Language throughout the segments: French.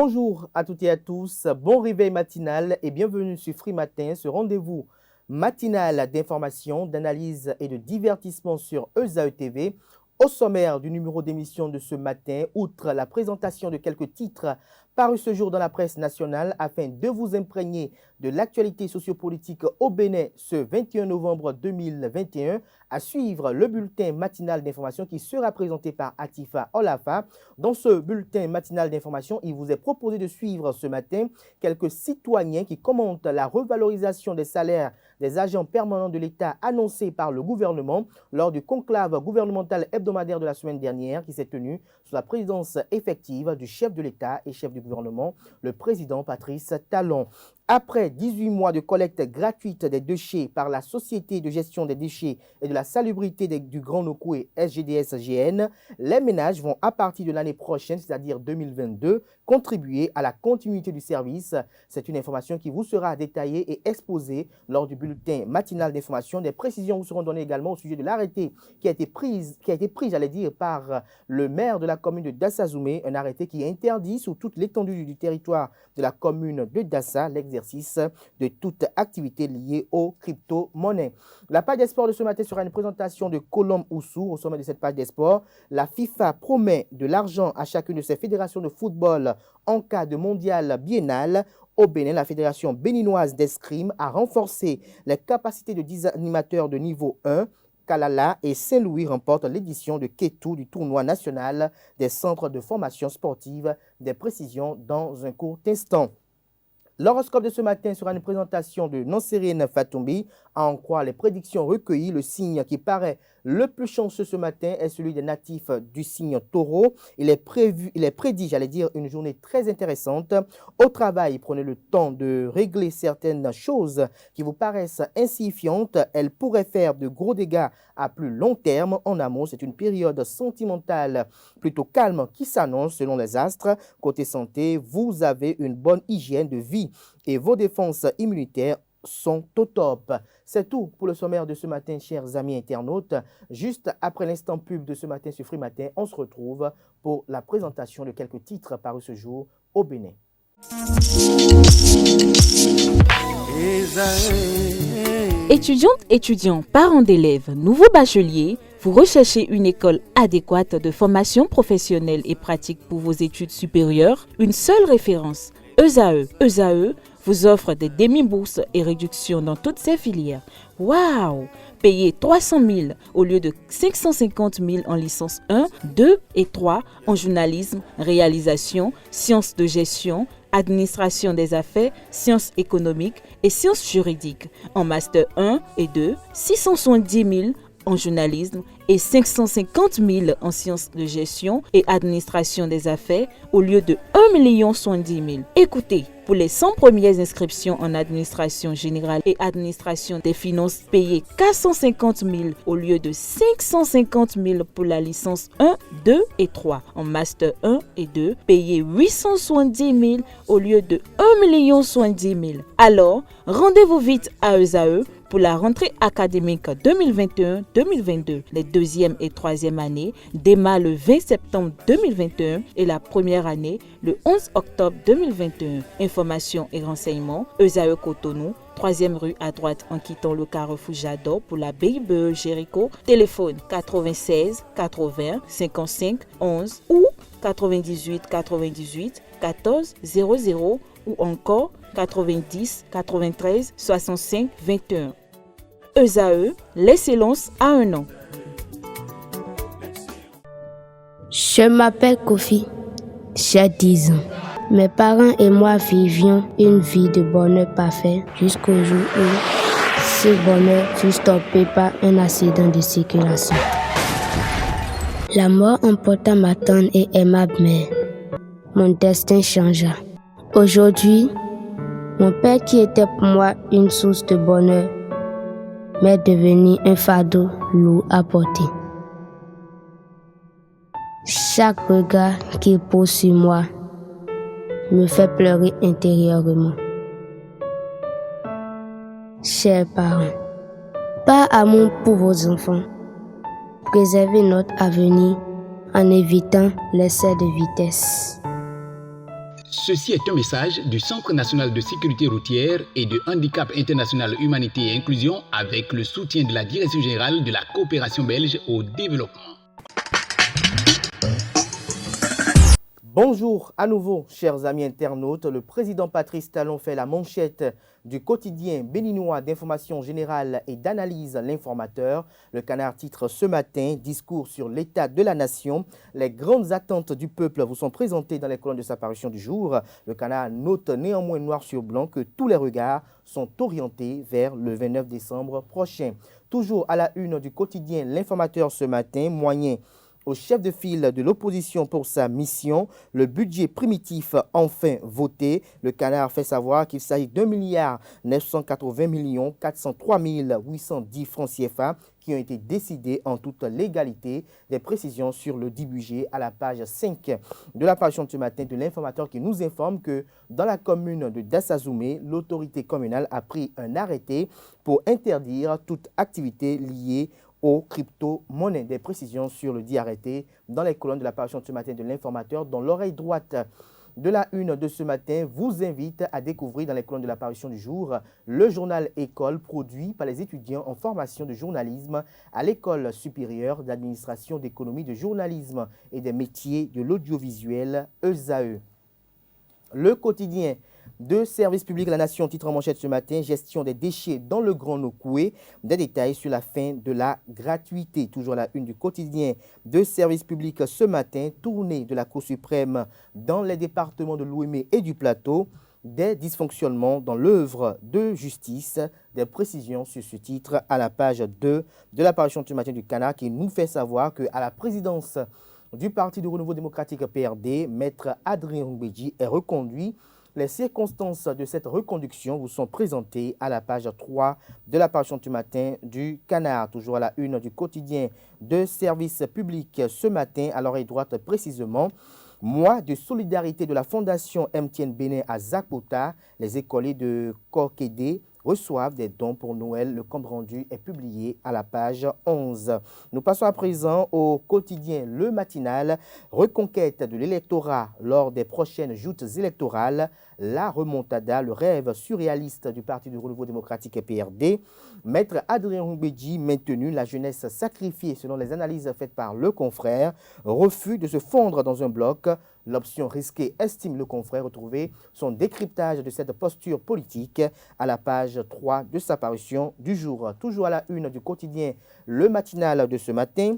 Bonjour à toutes et à tous, bon réveil matinal et bienvenue sur Free Matin, ce rendez-vous matinal d'information, d'analyse et de divertissement sur ESAE TV. Au sommaire du numéro d'émission de ce matin, outre la présentation de quelques titres parus ce jour dans la presse nationale afin de vous imprégner de l'actualité sociopolitique au Bénin ce 21 novembre 2021, à suivre le bulletin matinal d'information qui sera présenté par Atifa Olafa. Dans ce bulletin matinal d'information, il vous est proposé de suivre ce matin quelques citoyens qui commentent la revalorisation des salaires des agents permanents de l'État annoncés par le gouvernement lors du conclave gouvernemental hebdomadaire de la semaine dernière qui s'est tenu sous la présidence effective du chef de l'État et chef du gouvernement, le président Patrice Talon. Après 18 mois de collecte gratuite des déchets par la Société de gestion des déchets et de la salubrité du Grand Nokoué SGDS-GN, les ménages vont à partir de l'année prochaine, c'est-à-dire 2022, contribuer à la continuité du service. C'est une information qui vous sera détaillée et exposée lors du bulletin matinal d'information. Des précisions vous seront données également au sujet de l'arrêté qui a été pris, j'allais dire, par le maire de la commune de Dassazoumé, un arrêté qui interdit sur toute l'étendue du territoire de la commune de Dassa l'exercice de toute activité liée aux crypto-monnaies. La page des sports de ce matin sera une présentation de Colombe Oussou. Au sommet de cette page des sports, la FIFA promet de l'argent à chacune de ses fédérations de football en cas de mondial biennal. Au Bénin, la fédération béninoise d'escrime a renforcé les capacités de 10 animateurs de niveau 1. Kalala et Saint-Louis remportent l'édition de Kétou du tournoi national des centres de formation sportive. Des précisions dans un court instant. L'horoscope de ce matin sera une présentation de Nansérine Fatoumbi. À en croire les prédictions recueillies, le signe qui paraît le plus chanceux ce matin est celui des natifs du signe taureau. Il est prédit, j'allais dire, une journée très intéressante. Au travail, prenez le temps de régler certaines choses qui vous paraissent insignifiantes. Elles pourraient faire de gros dégâts à plus long terme. En amont, c'est une période sentimentale plutôt calme qui s'annonce selon les astres. Côté santé, vous avez une bonne hygiène de vie et vos défenses immunitaires sont au top. C'est tout pour le sommaire de ce matin, chers amis internautes. Juste après l'instant pub de ce matin sur Free Matin, on se retrouve pour la présentation de quelques titres parus ce jour au Bénin. Étudiantes, étudiants, parents d'élèves, nouveaux bacheliers, vous recherchez une école adéquate de formation professionnelle et pratique pour vos études supérieures? Une seule référence, ESAE. ESAE vous offre des demi-bourses et réductions dans toutes ces filières. Waouh! Payez 300 000 au lieu de 550 000 en licence 1, 2 et 3 en journalisme, réalisation, sciences de gestion, administration des affaires, sciences économiques et sciences juridiques. En master 1 et 2, 670 000 en journalisme et 550 000 en sciences de gestion et administration des affaires au lieu de 1 070 000. Écoutez, pour les 100 premières inscriptions en administration générale et administration des finances, payez 450 000 au lieu de 550 000 pour la licence 1, 2 et 3. En master 1 et 2, payez 870 000 au lieu de 1 070 000. Alors, rendez-vous vite à ESAE pour la rentrée académique 2021-2022. Les deuxième et troisième années démarrent le 20 septembre 2021 et la première année le 11 octobre 2021. Informations et renseignements, ESAE Cotonou, 3e rue à droite en quittant le carrefour Jador pour la BIBE Jéricho. Téléphone 96 80 55 11 ou 98 98 14 00 ou encore 90 93 65 21. ESAE, l'excellence à un an. Je m'appelle Kofi, j'ai 10 ans. Mes parents et moi vivions une vie de bonheur parfait jusqu'au jour où ce bonheur fut stoppé par un accident de circulation. La mort emporta ma tendre et aimable mère. Mon destin changea. Aujourd'hui, mon père qui était pour moi une source de bonheur m'est devenu un fardeau lourd à porter. Chaque regard qu'il pose sur moi me fait pleurer intérieurement. Chers parents, par amour pour vos enfants, préservez notre avenir en évitant l'excès de vitesse. Ceci est un message du Centre national de sécurité routière et de handicap international humanité et inclusion avec le soutien de la Direction générale de la coopération belge au développement. Bonjour à nouveau, chers amis internautes. Le président Patrice Talon fait la manchette du quotidien béninois d'information générale et d'analyse L'Informateur. Le Canard titre ce matin « Discours sur l'état de la nation ». Les grandes attentes du peuple vous sont présentées dans les colonnes de sa parution du jour. Le Canard note néanmoins noir sur blanc que tous les regards sont orientés vers le 29 décembre prochain. Toujours à la une du quotidien L'Informateur ce matin, moyen au chef de file de l'opposition pour sa mission, le budget primitif enfin voté. Le Canard fait savoir qu'il s'agit d'1 980 803 francs CFA qui ont été décidés en toute légalité. Des précisions sur le dit budget à la page 5 de la parution de ce matin de l'Informateur qui nous informe que dans la commune de Dassazoumé, l'autorité communale a pris un arrêté pour interdire toute activité liée aux crypto-monnaies. Des précisions sur le dit arrêté dans les colonnes de la parution de ce matin de l'Informateur. Dans l'oreille droite de la une de ce matin vous invite à découvrir dans les colonnes de la parution du jour le journal École produit par les étudiants en formation de journalisme à l'École supérieure d'administration d'économie de journalisme et des métiers de l'audiovisuel ESAE. Le quotidien de service public La Nation titre en manchette ce matin, gestion des déchets dans le Grand Nokoué, des détails sur la fin de la gratuité. Toujours à la une du quotidien de service public ce matin, tournée de la Cour suprême dans les départements de l'Ouémé et du Plateau, des dysfonctionnements dans l'œuvre de justice, des précisions sur ce titre à la page 2 de la parution ce matin du Canard qui nous fait savoir qu'à la présidence du Parti du Renouveau démocratique PRD, Maître Adrien Rumbedji est reconduit. Les circonstances de cette reconduction vous sont présentées à la page 3 de la parution du matin du Canard. Toujours à la une du quotidien de service public ce matin, à l'oreille droite précisément. Mois de solidarité de la Fondation MTN Bénin à Zakota. Les écoliers de Korkédé reçoivent des dons pour Noël. Le compte rendu est publié à la page 11. Nous passons à présent au quotidien Le Matinal. Reconquête de l'électorat lors des prochaines joutes électorales. La remontada, le rêve surréaliste du Parti du Renouveau démocratique PRD. Maître Adrien Rumbedji maintenu, la jeunesse sacrifiée selon les analyses faites par le confrère. Refus de se fondre dans un bloc. L'option risquée, estime le confrère. Retrouver son décryptage de cette posture politique à la page 3 de sa parution du jour. Toujours à la une du quotidien Le Matinal de ce matin.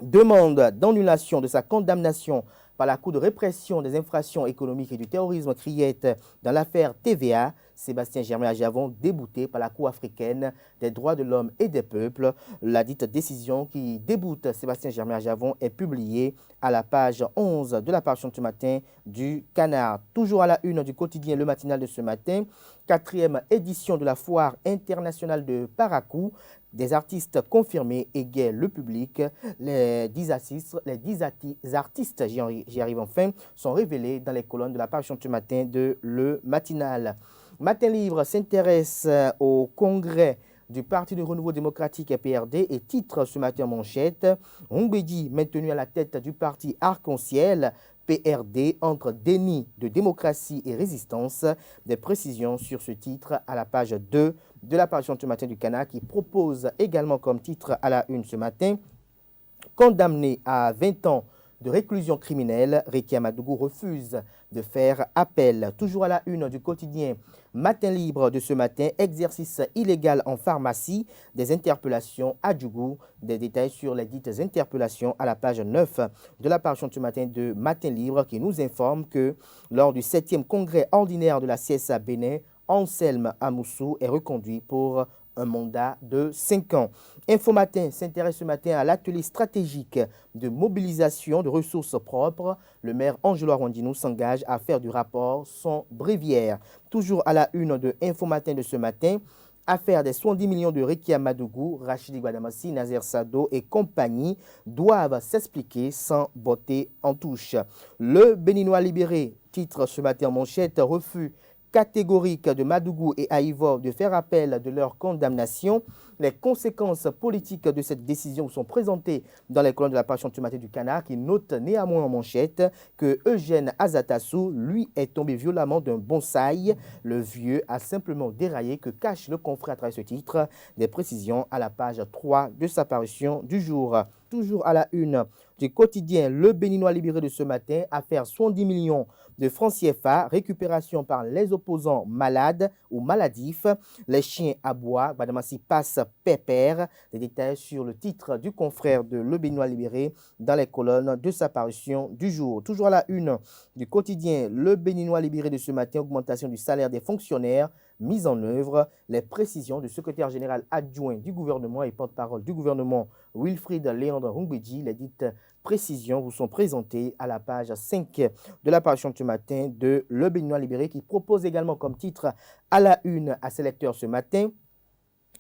Demande d'annulation de sa condamnation par la Cour de répression des infractions économiques et du terrorisme criette dans l'affaire TVA. Sébastien Germain-Ajavon débouté par la Cour africaine des droits de l'homme et des peuples. La dite décision qui déboute Sébastien Germain-Ajavon est publiée à la page 11 de la parution de ce matin du Canard. Toujours à la une du quotidien Le Matinal de ce matin, 4e édition de la foire internationale de Parakou. Des artistes confirmés égayent le public. Les 10 artistes, j'y arrive enfin, sont révélés dans les colonnes de la parution de ce matin de Le Matinal. Matin Libre s'intéresse au congrès du Parti du Renouveau démocratique PRD et titre ce matin en manchette « Rumbedji maintenu à la tête du parti Arc-en-Ciel ». PRD entre déni de démocratie et résistance. Des précisions sur ce titre à la page 2 de la parution ce matin du Canard qui propose également comme titre à la une ce matin « Condamné à 20 ans de réclusion criminelle, Rekia Madougou refuse de faire appel. » Toujours à la une du quotidien Matin Libre de ce matin, exercice illégal en pharmacie, des interpellations à Djougou. Des détails sur les dites interpellations à la page 9 de la parution de ce matin de Matin Libre qui nous informe que lors du 7e congrès ordinaire de la CSA Bénin, Anselme Amoussou est reconduit pour un mandat de 5 ans. Info Matin s'intéresse ce matin à l'atelier stratégique de mobilisation de ressources propres. Le maire Angelo Arondino s'engage à faire du rapport son bréviaire. Toujours à la une de Info Matin de ce matin, affaire des 70 millions de Rekia Madougou, Rachidi Guadamassi, Nazer Sado et compagnie doivent s'expliquer sans botter en touche. Le Béninois libéré titre ce matin en manchette, refus catégorique de Madougou et Aïvo de faire appel de leur condamnation. Les conséquences politiques de cette décision sont présentées dans les colonnes de la page du matin du Canard qui note néanmoins en manchette que Eugène Azatassou, lui, est tombé violemment d'un bonsaï. Le vieux a simplement déraillé, que cache le confrère à travers ce titre. Des précisions à la page 3 de sa parution du jour. Toujours à la une du quotidien Le Béninois libéré de ce matin, affaire 70 millions de francs CFA, récupération par les opposants malades ou maladifs, les chiens aboient, Badamassi passe pépère. Des détails sur le titre du confrère de Le Béninois libéré dans les colonnes de sa parution du jour. Toujours à la une du quotidien Le Béninois libéré de ce matin, augmentation du salaire des fonctionnaires, mise en œuvre. Les précisions du secrétaire général adjoint du gouvernement et porte-parole du gouvernement Wilfried Léandre Rumbedji, les dites précisions vous sont présentées à la page 5 de la parution du matin de Le Béninois libéré qui propose également comme titre à la une à ses lecteurs ce matin: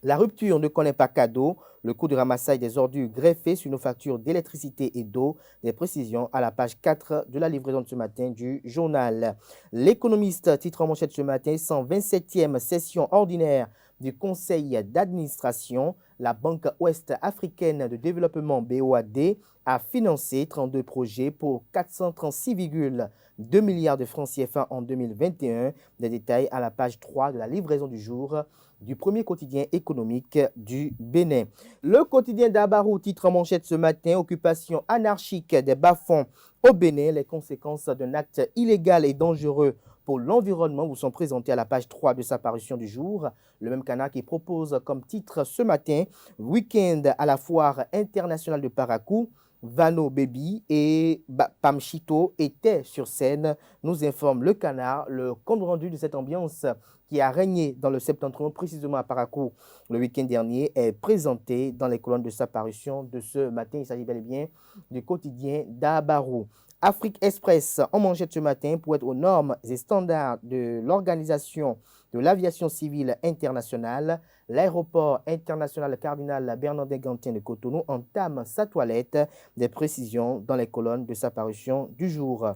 la rupture ne connaît pas cadeau, le coût de ramassage des ordures greffées sur nos factures d'électricité et d'eau. Des précisions à la page 4 de la livraison de ce matin du journal. L'économiste titre en manchette ce matin: 127e session ordinaire du conseil d'administration. La Banque ouest-africaine de développement BOAD a financé 32 projets pour 436,2 milliards de francs CFA en 2021. Des détails à la page 3 de la livraison du jour du premier quotidien économique du Bénin. Le quotidien d'Abarou titre en manchette ce matin: occupation anarchique des bas-fonds au Bénin. Les conséquences d'un acte illégal et dangereux pour l'environnement vous sont présentées à la page 3 de sa parution du jour. Le même canard qui propose comme titre ce matin: week-end à la foire internationale de Parakou. Vano Baby et Pamchito étaient sur scène, nous informe le canard. Le compte rendu de cette ambiance qui a régné dans le septentrion, précisément à Parakou, le week-end dernier, est présenté dans les colonnes de sa parution de ce matin. Il s'agit bel et bien du quotidien d'Abarou. Afrique Express en manchette ce matin: pour être aux normes et standards de l'Organisation de l'aviation civile internationale, l'aéroport international Cardinal Bernardin-Gantin de Cotonou entame sa toilette. Des précisions dans les colonnes de sa parution du jour.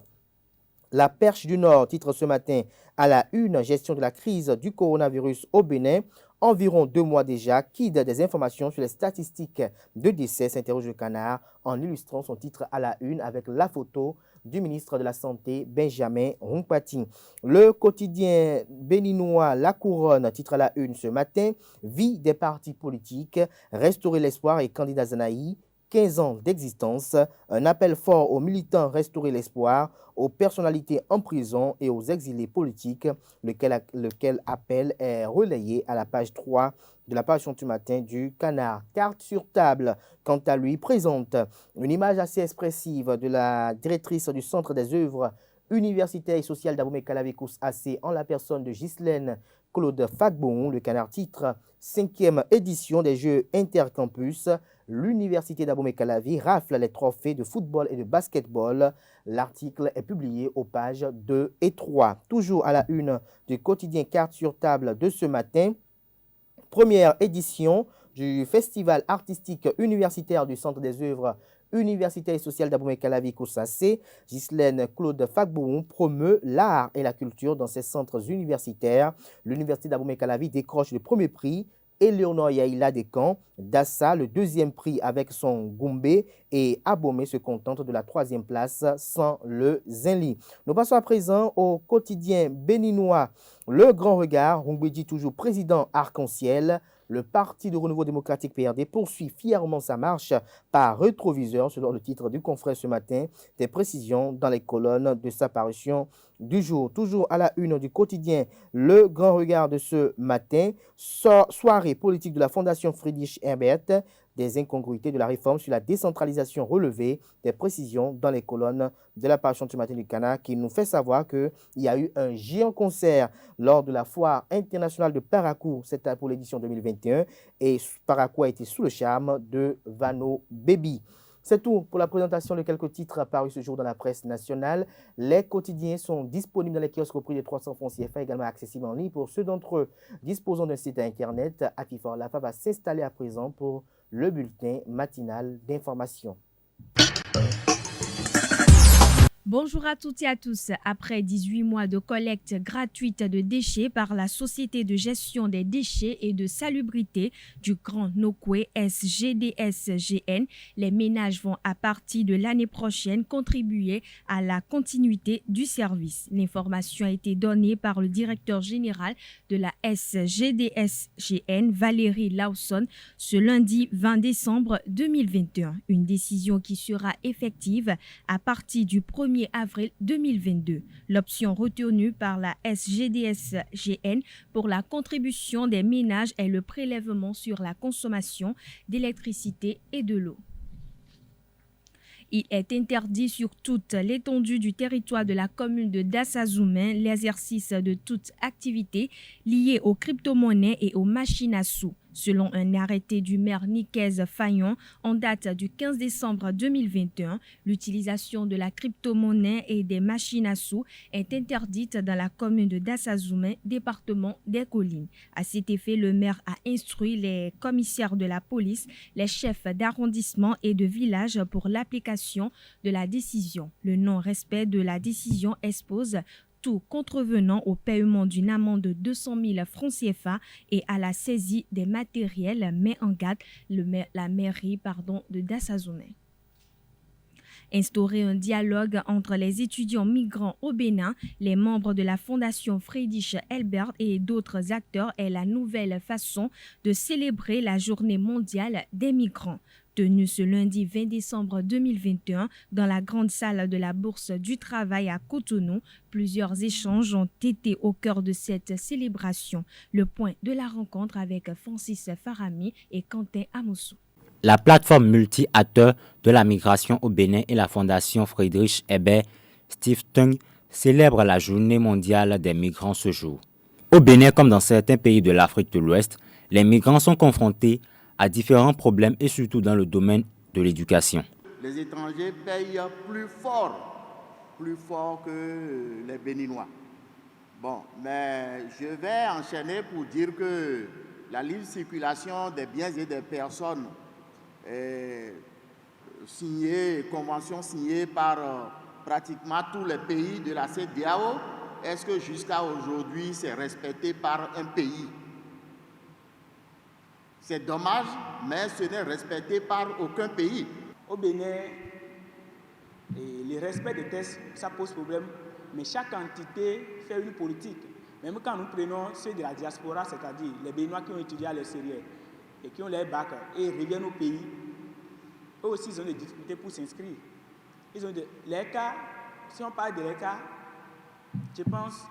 La Perche du Nord titre ce matin à la une: gestion de la crise du coronavirus au Bénin. Environ 2 mois déjà, qui donne des informations sur les statistiques de décès, s'interroge le canard en illustrant son titre à la une avec la photo du ministre de la Santé, Benjamin Rumpati. Le quotidien béninois La Couronne titre à la une ce matin: vie des partis politiques, restaurer l'espoir et candidat Zanaï. 15 ans d'existence, un appel fort aux militants restaurer l'espoir, aux personnalités en prison et aux exilés politiques, lequel appel est relayé à la page 3 de la parution du matin du canard. Carte sur table, quant à lui, présente une image assez expressive de la directrice du Centre des œuvres universitaires et sociales d'Abomey-Calavi AC en la personne de Ghislaine Claude Fagbon. Le canard titre: 5e édition des Jeux Intercampus. L'université d'Abomey-Calavi rafle les trophées de football et de basketball. L'article est publié aux pages 2 et 3. Toujours à la une du quotidien Carte sur table de ce matin: première édition du Festival artistique universitaire du Centre des œuvres universitaires et sociales d'Abomey-Calavi AC. Ghislaine Claude Fagbon promeut l'art et la culture dans ses centres universitaires. L'université d'Abomey-Calavi décroche le premier prix. Éléonore Yaïla Descamps d'Assa le 2e prix avec son Goumbé, et Abomey se contente de la 3e place sans le Zinli. Nous passons à présent au quotidien béninois Le Grand Regard. Rumbedji toujours président arc-en-ciel. Le Parti de renouveau démocratique PRD poursuit fièrement sa marche par rétroviseur, selon le titre du confrère ce matin. Des précisions dans les colonnes de sa parution du jour. Toujours à la une du quotidien Le Grand Regard de ce matin: soirée politique de la Fondation Friedrich Herbert. Des incongruités de la réforme sur la décentralisation relevée. Des précisions dans les colonnes de la parution du matin du canard qui nous fait savoir qu'il y a eu un géant concert lors de la foire internationale de Parakou, c'était pour l'édition 2021, et Parakou a été sous le charme de Vano Baby. C'est tout pour la présentation de quelques titres parus ce jour dans la presse nationale. Les quotidiens sont disponibles dans les kiosques au prix de 300 francs CFA, également accessibles en ligne pour ceux d'entre eux disposant d'un site internet. Afifor Lafa va s'installer à présent pour le bulletin matinal d'information. Bonjour à toutes et à tous. Après 18 mois de collecte gratuite de déchets par la Société de gestion des déchets et de salubrité du Grand Nokwe SGDS-GN, les ménages vont à partir de l'année prochaine contribuer à la continuité du service. L'information a été donnée par le directeur général de la SGDS-GN, Valérie Lawson, ce lundi 20 décembre 2021. Une décision qui sera effective à partir du 1er avril 2022. L'option retenue par la SGDS-GN pour la contribution des ménages est le prélèvement sur la consommation d'électricité et de l'eau. Il est interdit sur toute l'étendue du territoire de la commune de Dassazoumen l'exercice de toute activité liée aux crypto-monnaies et aux machines à sous. Selon un arrêté du maire Nicaise Fayon en date du 15 décembre 2021, l'utilisation de la crypto-monnaie et des machines à sous est interdite dans la commune de Dassazoumen, département des Collines. À cet effet, le maire a instruit les commissaires de la police, les chefs d'arrondissement et de village pour l'application de la décision. Le non-respect de la décision expose tout contrevenant au paiement d'une amende de 200 000 francs CFA et à la saisie des matériels, met en garde la mairie de Dassazoumen. Instaurer un dialogue entre les étudiants migrants au Bénin, les membres de la Fondation Friedrich Ebert et d'autres acteurs est la nouvelle façon de célébrer la Journée mondiale des migrants. Tenue ce lundi 20 décembre 2021 dans la grande salle de la Bourse du Travail à Cotonou, plusieurs échanges ont été au cœur de cette célébration. Le point de la rencontre avec Francis Farami et Quentin Amoussou. La plateforme multi-acteurs de la migration au Bénin et la Fondation Friedrich Ebert Stiftung célèbrent la Journée mondiale des migrants ce jour. Au Bénin, comme dans certains pays de l'Afrique de l'Ouest, les migrants sont confrontés à différents problèmes et surtout dans le domaine de l'éducation. Les étrangers payent plus fort que les Béninois. Bon, mais je vais enchaîner pour dire que la libre circulation des biens et des personnes convention signée par pratiquement tous les pays de la CEDEAO, est-ce que jusqu'à aujourd'hui c'est respecté par un pays? C'est dommage, mais ce n'est respecté par aucun pays. Au Bénin, le respect des textes, ça pose problème, mais chaque entité fait une politique. Même quand nous prenons ceux de la diaspora, c'est-à-dire les Béninois qui ont étudié à l'extérieur et qui ont les bacs et reviennent au pays, eux aussi ils ont des difficultés pour s'inscrire. Les cas, si on parle des cas, je pense,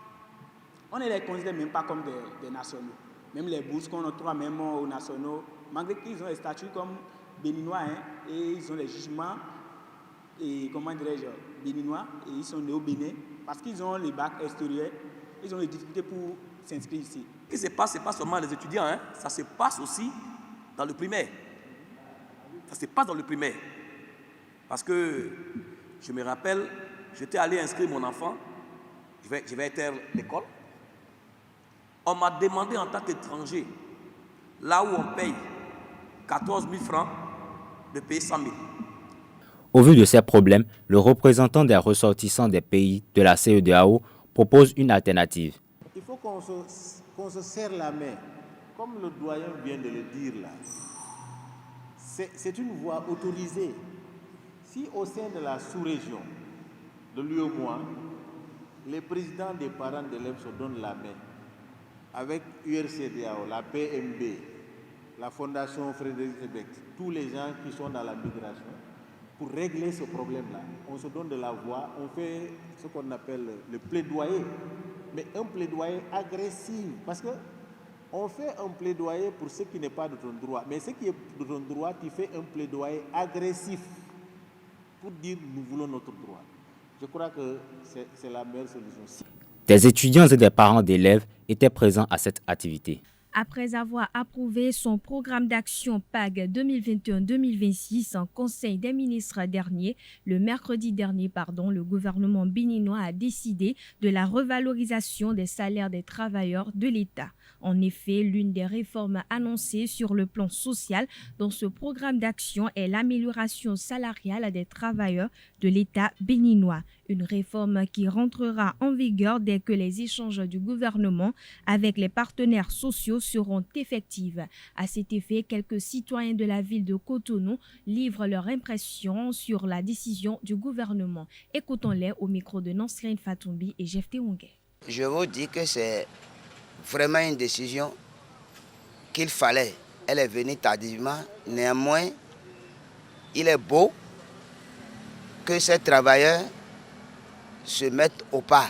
on ne les considère même pas comme des nationaux. Même les bourses qu'on octroie même aux nationaux, malgré qu'ils ont des statuts comme béninois, et ils ont les jugements, et comment dirais-je, béninois, et ils sont nés au Bénin, parce qu'ils ont les bacs extérieurs, ils ont des difficultés pour s'inscrire ici. Ce qui se passe, ce n'est pas seulement les étudiants, ça se passe aussi dans le primaire. Ça se passe dans le primaire. Parce que, je me rappelle, j'étais allé inscrire mon enfant, je vais être l'école. On m'a demandé en tant qu'étranger, là où on paye 14 000 francs, de payer 100 000. Au vu de ces problèmes, le représentant des ressortissants des pays de la CEDEAO propose une alternative. Il faut qu'on se serre la main. Comme le doyen vient de le dire là, c'est une voie autorisée. Si au sein de la sous-région, de l'UEMOA, les présidents des parents d'élèves se donnent la main, avec URCDAO, la PMB, la Fondation Friedrich Ebert, tous les gens qui sont dans la migration, pour régler ce problème-là, on se donne de la voix, on fait ce qu'on appelle le plaidoyer, mais un plaidoyer agressif, parce que on fait un plaidoyer pour ce qui n'est pas de ton droit, mais ce qui est de ton droit, tu fais un plaidoyer agressif pour dire nous voulons notre droit. Je crois que c'est la meilleure solution. Des étudiants et des parents d'élèves étaient présents à cette activité. Après avoir approuvé son programme d'action PAG 2021-2026 en Conseil des ministres dernier, le mercredi dernier, le gouvernement béninois a décidé de la revalorisation des salaires des travailleurs de l'État. En effet, l'une des réformes annoncées sur le plan social dans ce programme d'action est l'amélioration salariale des travailleurs de l'État béninois. Une réforme qui rentrera en vigueur dès que les échanges du gouvernement avec les partenaires sociaux seront effectifs. À cet effet, quelques citoyens de la ville de Cotonou livrent leur impression sur la décision du gouvernement. Écoutons-les au micro de Nansrine Fatoumbi et Jefté Wongé. Je vous dis que c'est vraiment une décision qu'il fallait. Elle est venue tardivement. Néanmoins, il est beau que ces travailleurs se mettent au pas.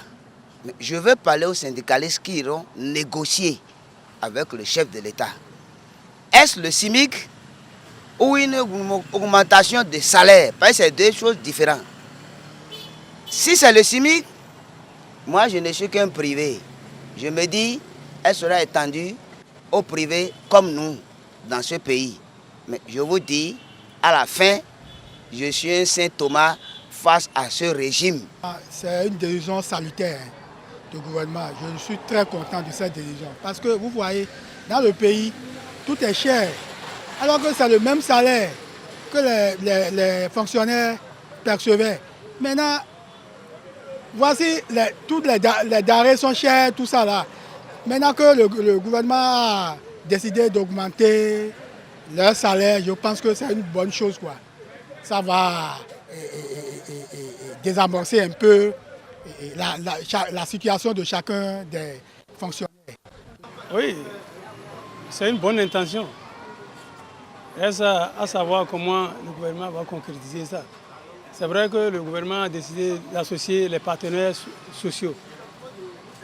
Mais je veux parler aux syndicalistes qui iront négocier avec le chef de l'État. Est-ce le SMIC ou une augmentation de salaire? Parce que c'est deux choses différentes. Si c'est le SMIC, moi je ne suis qu'un privé. Je me dis, elle sera étendue au privé comme nous dans ce pays. Mais je vous dis, à la fin, je suis un Saint Thomas face à ce régime. C'est une décision salutaire du gouvernement. Je suis très content de cette décision. Parce que vous voyez, dans le pays, tout est cher. Alors que c'est le même salaire que les fonctionnaires percevaient. Maintenant, voici, toutes les denrées sont chères, tout ça là. Maintenant que le gouvernement a décidé d'augmenter leur salaire, je pense que c'est une bonne chose, quoi. Ça va désamorcer un peu la situation de chacun des fonctionnaires. Oui, c'est une bonne intention. Reste à savoir comment le gouvernement va concrétiser ça. C'est vrai que le gouvernement a décidé d'associer les partenaires sociaux.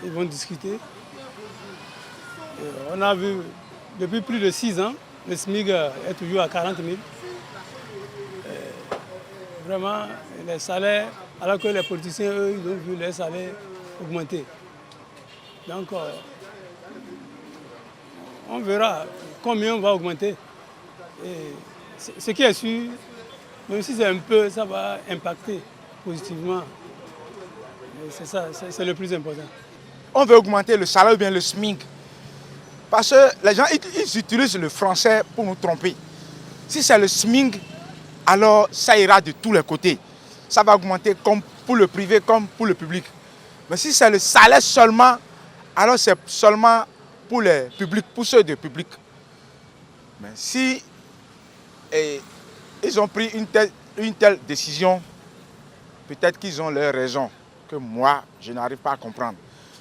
Ils vont discuter. On a vu, depuis plus de 6 ans, le SMIC est toujours à 40 000. Vraiment, les salaires, alors que les politiciens, eux, ils ont vu les salaires augmenter. Donc, on verra combien on va augmenter. Et ce qui est sûr, même si c'est un peu, ça va impacter positivement. C'est ça, c'est le plus important. On veut augmenter le salaire ou bien le SMIC. Parce que les gens ils utilisent le français pour nous tromper. Si c'est le SMIC, alors ça ira de tous les côtés. Ça va augmenter comme pour le privé comme pour le public. Mais si c'est le salaire seulement, alors c'est seulement pour les publics, pour ceux du public. Mais si ils ont pris une telle décision, peut-être qu'ils ont leurs raisons, que moi, je n'arrive pas à comprendre.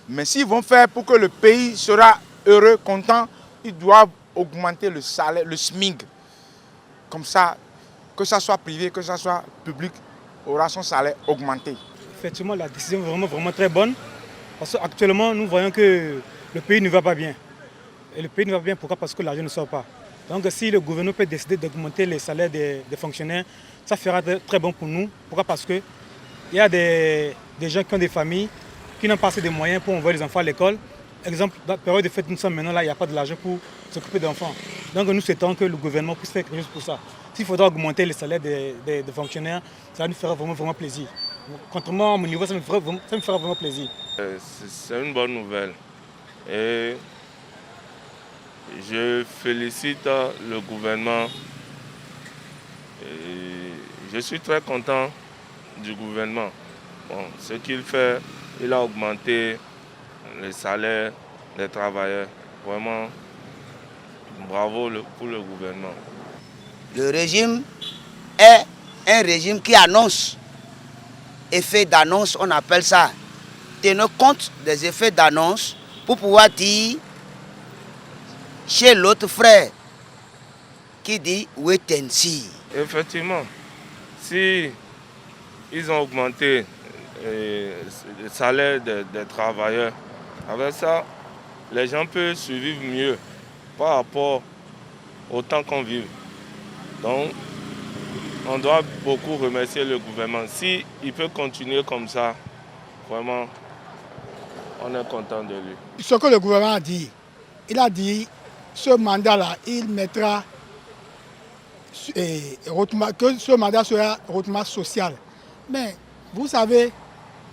Mais s'ils vont faire pour que le pays sera heureux, content, ils doivent augmenter le salaire, le SMIC. Comme ça, que ça soit privé, que ça soit public, aura son salaire augmenté. Effectivement, la décision est vraiment très bonne. Parce qu'actuellement, nous voyons que le pays ne va pas bien. Et le pays ne va pas bien, pourquoi? Parce que l'argent ne sort pas. Donc si le gouvernement peut décider d'augmenter les salaires des fonctionnaires, ça fera très bon pour nous. Pourquoi? Parce qu'il y a des gens qui ont des familles, qui n'ont pas assez de moyens pour envoyer les enfants à l'école. Exemple, dans la période de fête, nous sommes maintenant là, il n'y a pas de l'argent pour s'occuper d'enfants. Donc nous souhaitons que le gouvernement puisse faire quelque chose pour ça. S'il faudra augmenter les salaires des fonctionnaires, ça nous fera vraiment plaisir. Contrairement à mon niveau, ça me fera vraiment plaisir. C'est une bonne nouvelle. Et je félicite le gouvernement. Et je suis très content du gouvernement. Bon, ce qu'il fait, il a augmenté les salaires des travailleurs. Vraiment, bravo pour le gouvernement. Le régime est un régime qui annonce. Effet d'annonce, on appelle ça. Tenir compte des effets d'annonce pour pouvoir dire chez l'autre frère qui dit wait and see. Effectivement, si ils ont augmenté le salaire des travailleurs, avec ça, les gens peuvent survivre mieux par rapport au temps qu'on vit. Donc, on doit beaucoup remercier le gouvernement. S'il peut continuer comme ça, vraiment, on est content de lui. Ce que le gouvernement a dit, il a dit, ce mandat-là, il mettra, que ce mandat sera hautement social. Mais vous savez,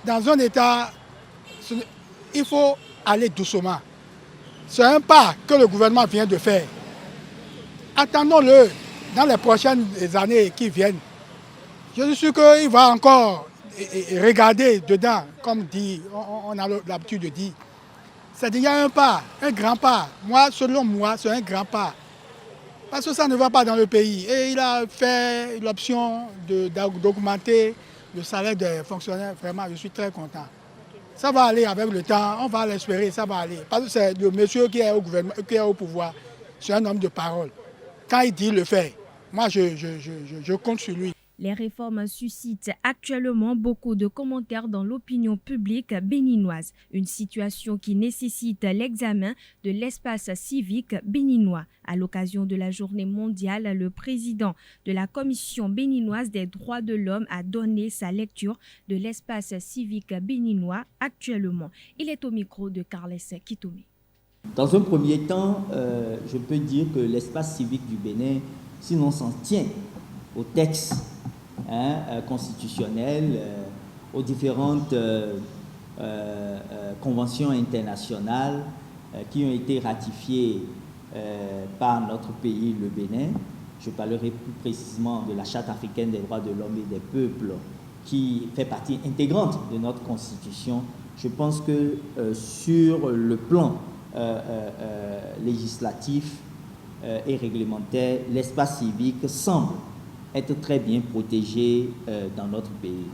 dans un État, il faut aller doucement. c'est un pas que le gouvernement vient de faire. Attendons-le dans les prochaines années qui viennent. Je suis sûr qu'il va encore regarder dedans, comme dit, on a l'habitude de dire. C'est-à-dire qu'il y a un pas, un grand pas. Moi, selon moi, c'est un grand pas. Parce que ça ne va pas dans le pays. Et il a fait l'option d'augmenter le salaire des fonctionnaires. Vraiment, je suis très content. Ça va aller avec le temps, on va l'espérer, ça va aller. Parce que c'est le monsieur qui est au gouvernement, qui est au pouvoir. C'est un homme de parole. Quand il dit, il le fait. Moi, je compte sur lui. Les réformes suscitent actuellement beaucoup de commentaires dans l'opinion publique béninoise, une situation qui nécessite l'examen de l'espace civique béninois. À l'occasion de la journée mondiale, le président de la Commission béninoise des droits de l'homme a donné sa lecture de l'espace civique béninois actuellement. Il est au micro de Carles Kitome. Dans un premier temps, je peux dire que l'espace civique du Bénin, si l'on s'en tient au texte constitutionnel, aux différentes conventions internationales qui ont été ratifiées par notre pays, le Bénin. Je parlerai plus précisément de la Charte africaine des droits de l'homme et des peuples qui fait partie intégrante de notre constitution. Je pense que sur le plan législatif et réglementaire, l'espace civique semble être très bien protégé dans notre pays.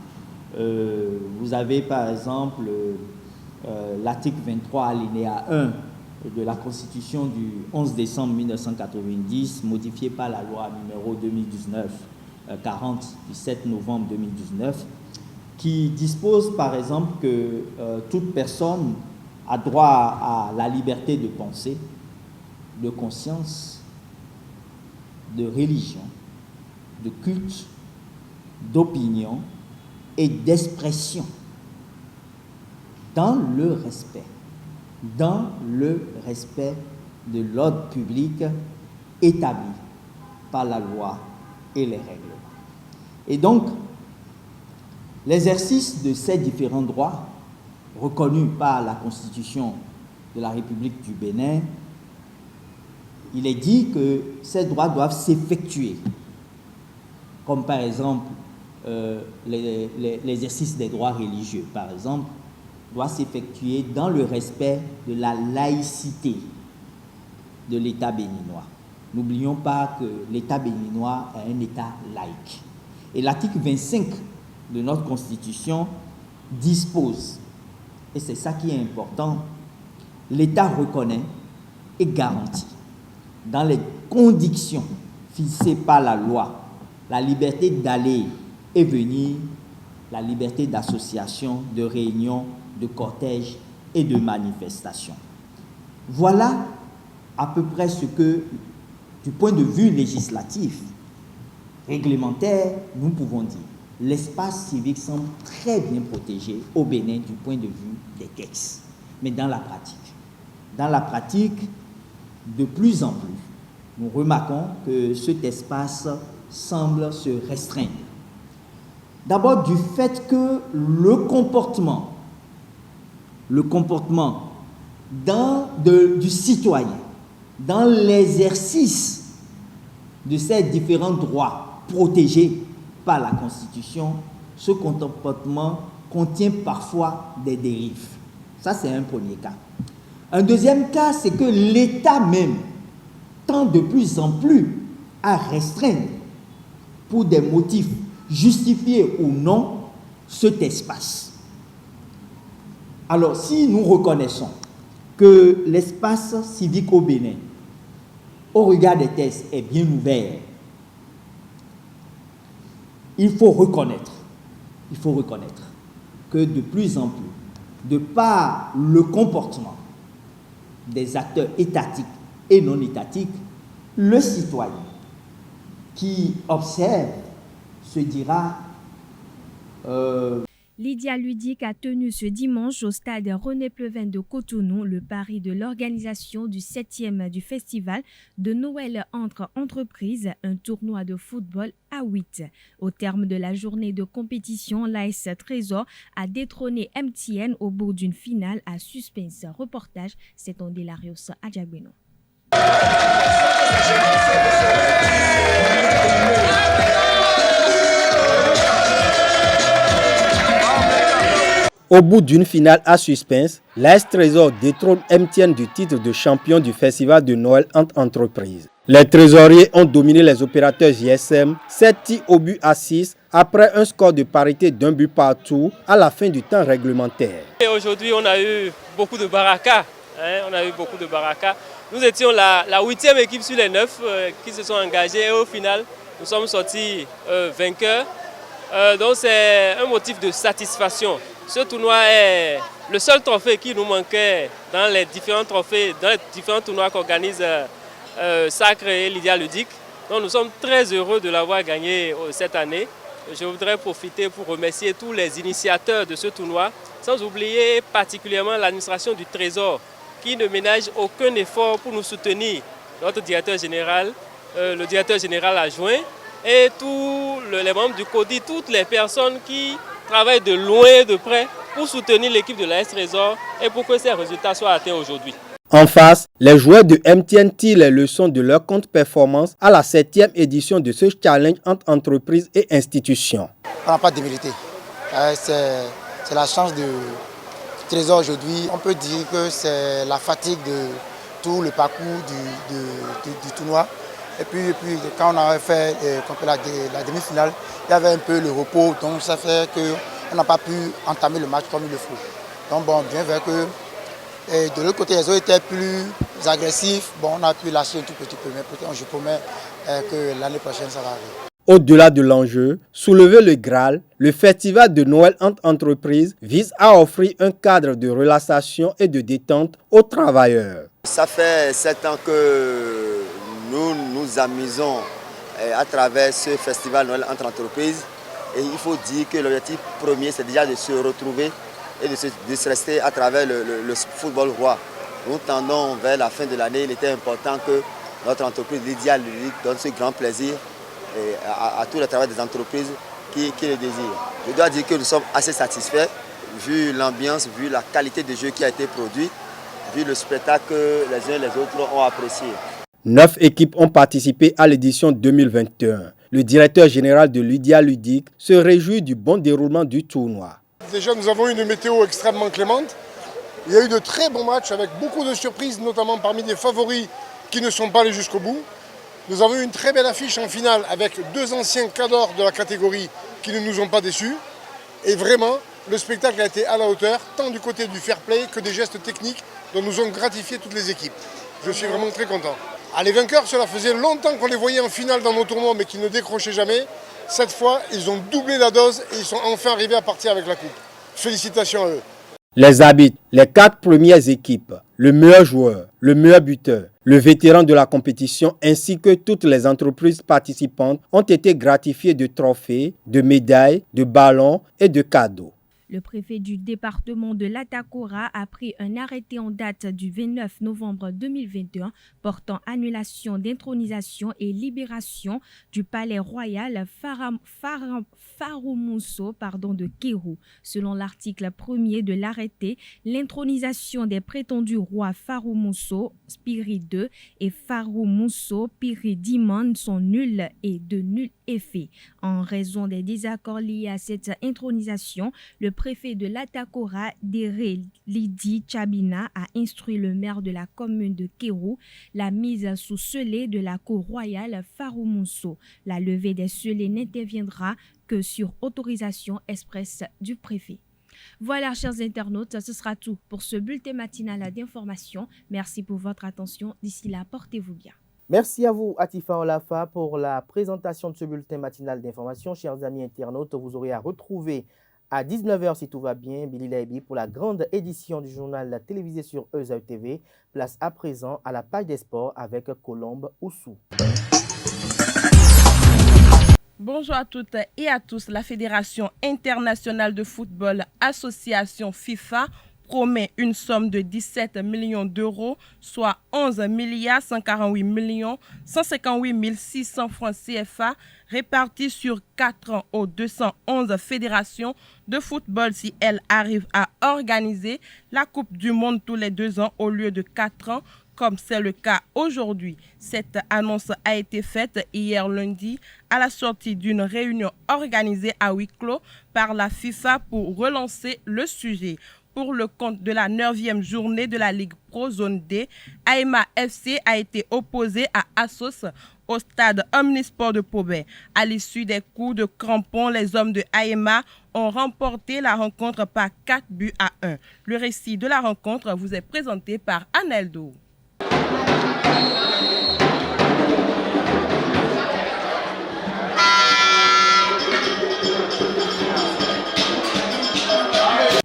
Vous avez par exemple l'article 23 alinéa 1 de la Constitution du 11 décembre 1990, modifié par la loi numéro 2019-40 du 7 novembre 2019, qui dispose par exemple que toute personne a droit à la liberté de pensée, de conscience, de religion, de culte, d'opinion et d'expression dans le respect de l'ordre public établi par la loi et les règlements. Et donc, l'exercice de ces différents droits reconnus par la Constitution de la République du Bénin, il est dit que ces droits doivent s'effectuer, comme par exemple l'exercice des droits religieux, par exemple, doit s'effectuer dans le respect de la laïcité de l'État béninois. N'oublions pas que l'État béninois est un État laïque. Et l'article 25 de notre Constitution dispose, et c'est ça qui est important, l'État reconnaît et garantit, dans les conditions fixées par la loi, la liberté d'aller et venir, la liberté d'association, de réunion, de cortège et de manifestation. Voilà à peu près ce que, du point de vue législatif, réglementaire, nous pouvons dire. L'espace civique semble très bien protégé au Bénin du point de vue des textes. Mais dans la pratique, de plus en plus, nous remarquons que cet espace semble se restreindre. D'abord du fait que le comportement du citoyen dans l'exercice de ces différents droits protégés par la Constitution, ce comportement contient parfois des dérives. Ça, c'est un premier cas. Un deuxième cas, c'est que l'État même tend de plus en plus à restreindre, pour des motifs justifiés ou non, cet espace. Alors, si nous reconnaissons que l'espace civique au Bénin, au regard des textes, est bien ouvert, il faut reconnaître que de plus en plus, de par le comportement des acteurs étatiques et non étatiques, le citoyen qui observe se dira Lydia Ludic a tenu ce dimanche au stade René Pleven de Cotonou le pari de l'organisation du 7e du festival de Noël entre entreprises, un tournoi de football à 8. Au terme de la journée de compétition, l'AS Trésor a détrôné MTN au bout d'une finale à suspense. Reportage, c'est Ondilarios Adjabeno. Au bout d'une finale à suspense, l'AS Trésor détrône MTN du titre de champion du festival de Noël entre entreprises. Les trésoriers ont dominé les opérateurs JSM 7 tirs au but à 6 après un score de parité d'un but partout à la fin du temps réglementaire. Aujourd'hui, on a eu beaucoup de baraka. Nous étions la 8e équipe sur les 9 qui se sont engagés et au final, nous sommes sortis vainqueurs. Donc c'est un motif de satisfaction. Ce tournoi est le seul trophée qui nous manquait dans les différents tournois qu'organise Sacre et Lydia Ludic. Donc nous sommes très heureux de l'avoir gagné cette année. Je voudrais profiter pour remercier tous les initiateurs de ce tournoi, sans oublier particulièrement l'administration du Trésor qui ne ménage aucun effort pour nous soutenir. Notre directeur général, le directeur général adjoint et tous les membres du CODI, toutes les personnes qui travaillent de loin et de près pour soutenir l'équipe de l'AS Trésor et pour que ces résultats soient atteints aujourd'hui. En face, les joueurs de MTN tirent les leçons de leur contre-performance à la 7e édition de ce challenge entre entreprises et institutions. On n'a pas de débilité. C'est la chance de Trésor aujourd'hui. On peut dire que c'est la fatigue de tout le parcours du tournoi. Et puis quand on a fait la demi-finale, il y avait un peu le repos. Donc ça fait qu'on n'a pas pu entamer le match comme il le faut. Donc bon, bien vrai que de l'autre côté, les autres étaient plus agressifs. Bon, on a pu lâcher un tout petit peu, mais peut-être je promets que l'année prochaine, ça va arriver. Au-delà de l'enjeu, soulever le Graal, le festival de Noël entre entreprises vise à offrir un cadre de relaxation et de détente aux travailleurs. Ça fait 7 ans que nous nous amusons à travers ce festival Noël entre entreprises. Et il faut dire que l'objectif premier, c'est déjà de se retrouver et de se rester à travers le football roi. Nous tendons vers la fin de l'année. Il était important que notre entreprise Lydia Ludic donne ce grand plaisir à tous les travailleurs des entreprises qui le désirent. Je dois dire que nous sommes assez satisfaits, vu l'ambiance, vu la qualité de jeu qui a été produit, vu le spectacle que les uns et les autres ont apprécié. 9 équipes ont participé à l'édition 2021. Le directeur général de Lydia Ludic se réjouit du bon déroulement du tournoi. Déjà, nous avons une météo extrêmement clémente. Il y a eu de très bons matchs avec beaucoup de surprises, notamment parmi des favoris qui ne sont pas allés jusqu'au bout. Nous avons eu une très belle affiche en finale avec 2 anciens cadors de la catégorie qui ne nous ont pas déçus. Et vraiment, le spectacle a été à la hauteur, tant du côté du fair play que des gestes techniques dont nous ont gratifié toutes les équipes. Je suis vraiment très content. Les vainqueurs, cela faisait longtemps qu'on les voyait en finale dans nos tournois, mais qui ne décrochaient jamais. Cette fois, ils ont doublé la dose et ils sont enfin arrivés à partir avec la coupe. Félicitations à eux. Les arbitres, les 4 premières équipes, le meilleur joueur, le meilleur buteur, le vétéran de la compétition ainsi que toutes les entreprises participantes ont été gratifiés de trophées, de médailles, de ballons et de cadeaux. Le préfet du département de l'Atakora a pris un arrêté en date du 29 novembre 2021 portant annulation d'intronisation et libération du palais royal Faroumousso de Kérou. Selon l'article 1er de l'arrêté, l'intronisation des prétendus rois Faroumousso Piri II et Faroumousso Piri Diman sont nulles et de nul effet. En raison des désaccords liés à cette intronisation, le préfet de l'Atakora, Déré Lidi Tchabina, a instruit le maire de la commune de Kérou la mise sous scellé de la cour royale Faroumousso. La levée des scellés n'interviendra que sur autorisation expresse du préfet. Voilà, chers internautes, ce sera tout pour ce bulletin matinal d'information. Merci pour votre attention. D'ici là, portez-vous bien. Merci à vous, Atifa Olafa, pour la présentation de ce bulletin matinal d'information. Chers amis internautes, vous aurez à retrouver à 19h, si tout va bien, Billy Laibi pour la grande édition du journal télévisé sur ESA TV. Place à présent à la page des sports avec Colombe Oussou. Bonjour à toutes et à tous. La Fédération internationale de football, association FIFA, promet une somme de 17 millions d'euros, soit 11 148 158 600 francs CFA, répartis sur 4 ans aux 211 fédérations de football si elles arrivent à organiser la Coupe du Monde tous les 2 ans au lieu de 4 ans, comme c'est le cas aujourd'hui. Cette annonce a été faite hier lundi à la sortie d'une réunion organisée à huis clos par la FIFA pour relancer le sujet. Pour le compte de la 9e journée de la Ligue Pro Zone D, Aema FC a été opposé à Assos au stade Omnisport de Pobet. À l'issue des coups de crampon, les hommes de Aema ont remporté la rencontre par 4-1. Le récit de la rencontre vous est présenté par Aneldo.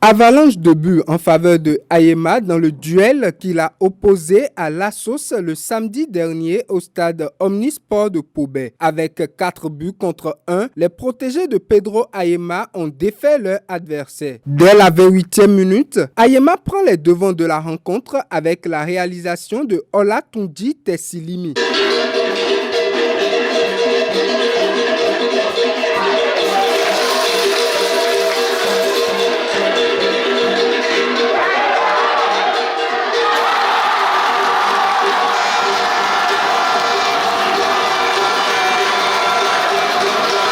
Avalanche de buts en faveur de Aema dans le duel qu'il a opposé à l'Assos le samedi dernier au stade Omnisport de Pobet. Avec 4 buts contre 1, les protégés de Pedro Aema ont défait leur adversaire. Dès la 28e minute, Aema prend les devants de la rencontre avec la réalisation de Olatunji Tessilimi.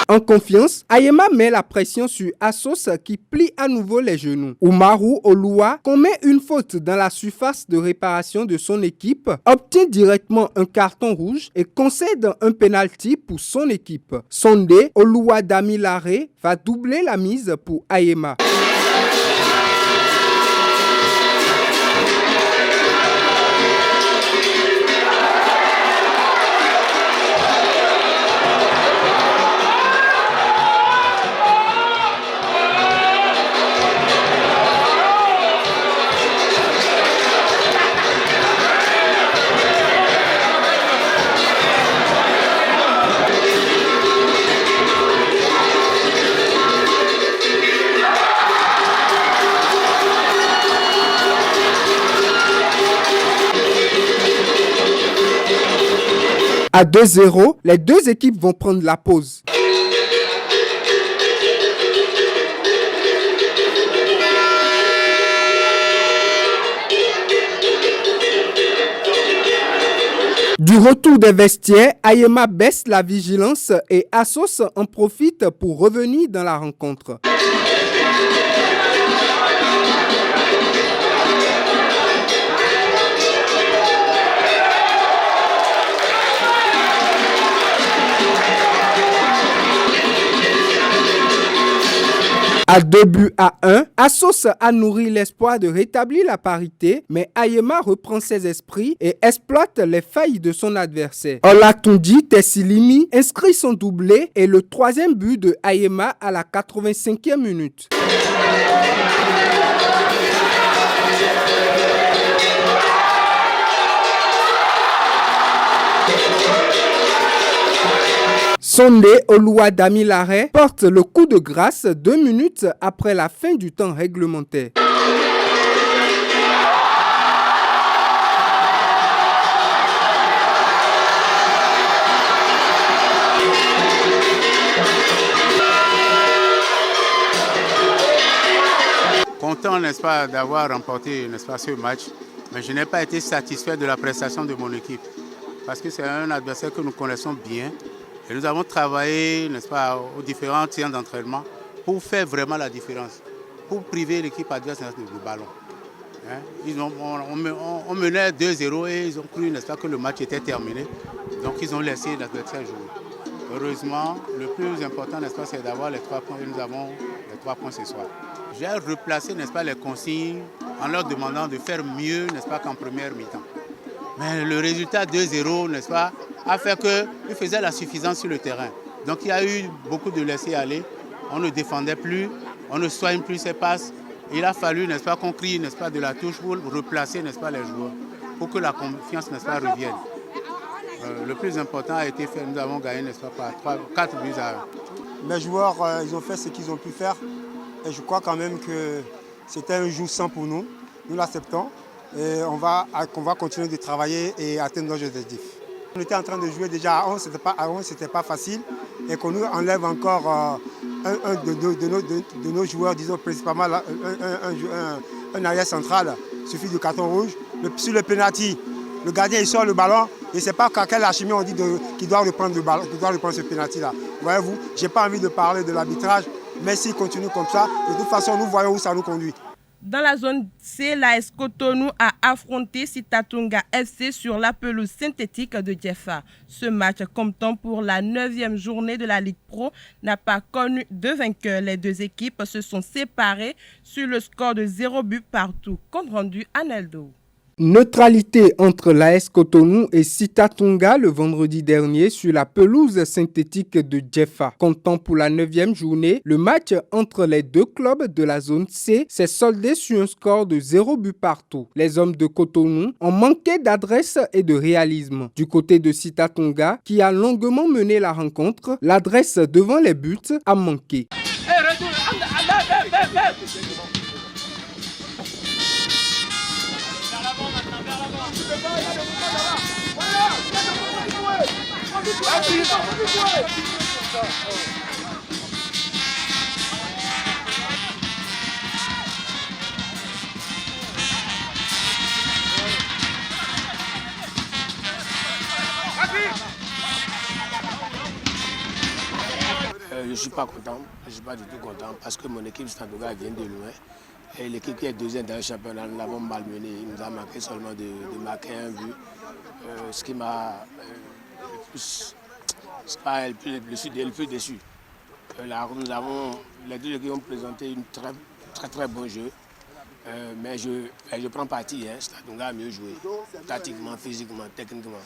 En confiance, Aema met la pression sur Assos qui plie à nouveau les genoux. Umaru Oluwa commet une faute dans la surface de réparation de son équipe, obtient directement un carton rouge et concède un penalty pour son équipe. Sondé Oluwadamilare va doubler la mise pour Aema. À 2-0, les deux équipes vont prendre la pause. Du retour des vestiaires, Aema baisse la vigilance et Assos en profite pour revenir dans la rencontre. À 2-1, Assos a nourri l'espoir de rétablir la parité, mais Aema reprend ses esprits et exploite les failles de son adversaire. Olatunji Tessilimi inscrit son doublé et le 3e but de Aema à la 85e minute. Sondé Oluwadamilare porte le coup de grâce 2 minutes après la fin du temps réglementaire. Content, n'est-ce pas, d'avoir remporté, n'est-ce pas, ce match, mais je n'ai pas été satisfait de la prestation de mon équipe parce que c'est un adversaire que nous connaissons bien. Et nous avons travaillé, n'est-ce pas, aux différents séances d'entraînement pour faire vraiment la différence, pour priver l'équipe adverse du ballon. Hein? On menait 2-0 et ils ont cru, n'est-ce pas, que le match était terminé. Donc ils ont laissé l'adversaire jouer. Heureusement, le plus important, n'est-ce pas, c'est d'avoir les 3 points et nous avons les 3 points ce soir. J'ai replacé, n'est-ce pas, les consignes en leur demandant de faire mieux, n'est-ce pas, qu'en première mi-temps. Mais le résultat 2-0, n'est-ce pas, a fait qu'il faisait la suffisance sur le terrain. Donc il y a eu beaucoup de laisser-aller. On ne défendait plus, on ne soigne plus ses passes. Il a fallu, n'est-ce pas, qu'on crie, n'est-ce pas, de la touche pour replacer, n'est-ce pas, les joueurs, pour que la confiance, n'est-ce pas, revienne. Le plus important a été fait. Nous avons gagné, n'est-ce pas, par 4 buts à 1. Mes joueurs, ils ont fait ce qu'ils ont pu faire. Et je crois quand même que c'était un jour sans pour nous. Nous l'acceptons. Et on va continuer de travailler et atteindre nos objectifs. On était en train de jouer déjà à 11, c'était pas facile. Et qu'on nous enlève encore un de nos joueurs, disons principalement un arrière central, suffit du carton rouge. Sur le penalty, le gardien il sort le ballon et c'est pas qu'à quelle alchimie on dit qu'il doit reprendre le ballon, qu'il doit reprendre ce penalty là. Voyez-vous, j'ai pas envie de parler de l'arbitrage, mais s'il continue comme ça, de toute façon nous voyons où ça nous conduit. Dans la zone C, l'AS Cotonou a affronté Sitatunga FC sur la pelouse synthétique de Djefa. Ce match, comptant pour la 9e journée de la Ligue Pro, n'a pas connu de vainqueur. Les deux équipes se sont séparées sur le score de 0 but partout. Compte rendu à Neldo. Neutralité entre l'AS Cotonou et Sitatunga le vendredi dernier sur la pelouse synthétique de Djefa. Comptant pour la 9e journée, le match entre les deux clubs de la zone C s'est soldé sur un score de 0 but partout. Les hommes de Cotonou ont manqué d'adresse et de réalisme. Du côté de Sitatunga, qui a longuement mené la rencontre, l'adresse devant les buts a manqué. Je ne suis pas content, je ne suis pas du tout content parce que mon équipe Sitatunga vient de loin. Et l'équipe qui est deuxième dans le championnat, nous l'avons malmené. Il nous a manqué seulement de marquer un but. Ce qui m'a le plus déçu. Là, les deux équipes ont présenté un très bon jeu. Mais je prends parti. Sitatunga a mieux joué, tactiquement, physiquement, techniquement.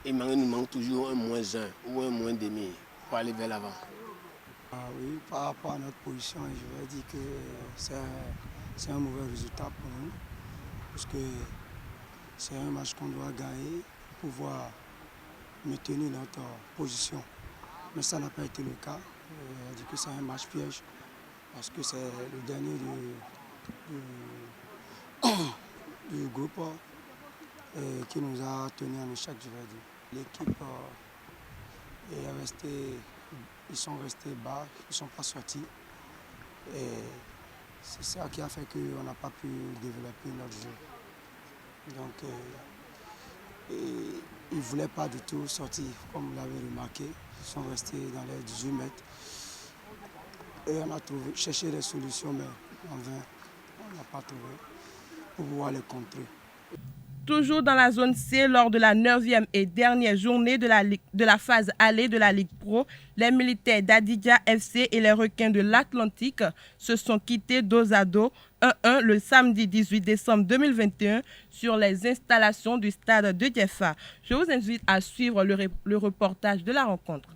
Il nous manque toujours un -1 ou un -1,5 pour aller vers l'avant. Oui, par rapport à notre position, je vais dire que c'est un mauvais résultat pour nous. Parce que c'est un match qu'on doit gagner pour pouvoir maintenir notre position. Mais ça n'a pas été le cas. Je dis que c'est un match piège. Parce que c'est le dernier du groupe qui nous a tenu en échec, je vais dire. L'équipe est restée. Ils sont restés bas, ils ne sont pas sortis. Et c'est ça qui a fait qu'on n'a pas pu développer notre jeu. Donc, ils ne voulaient pas du tout sortir, comme vous l'avez remarqué. Ils sont restés dans les 18 mètres. Et on a cherché des solutions, mais en vain, on n'a pas trouvé pour pouvoir les contrer. Toujours dans la zone C, lors de la 9e et dernière journée de la phase allée de la Ligue Pro, les militaires d'Adidja FC et les requins de l'Atlantique se sont quittés dos à dos 1-1 le samedi 18 décembre 2021 sur les installations du stade de Djefa. Je vous invite à suivre le reportage de la rencontre.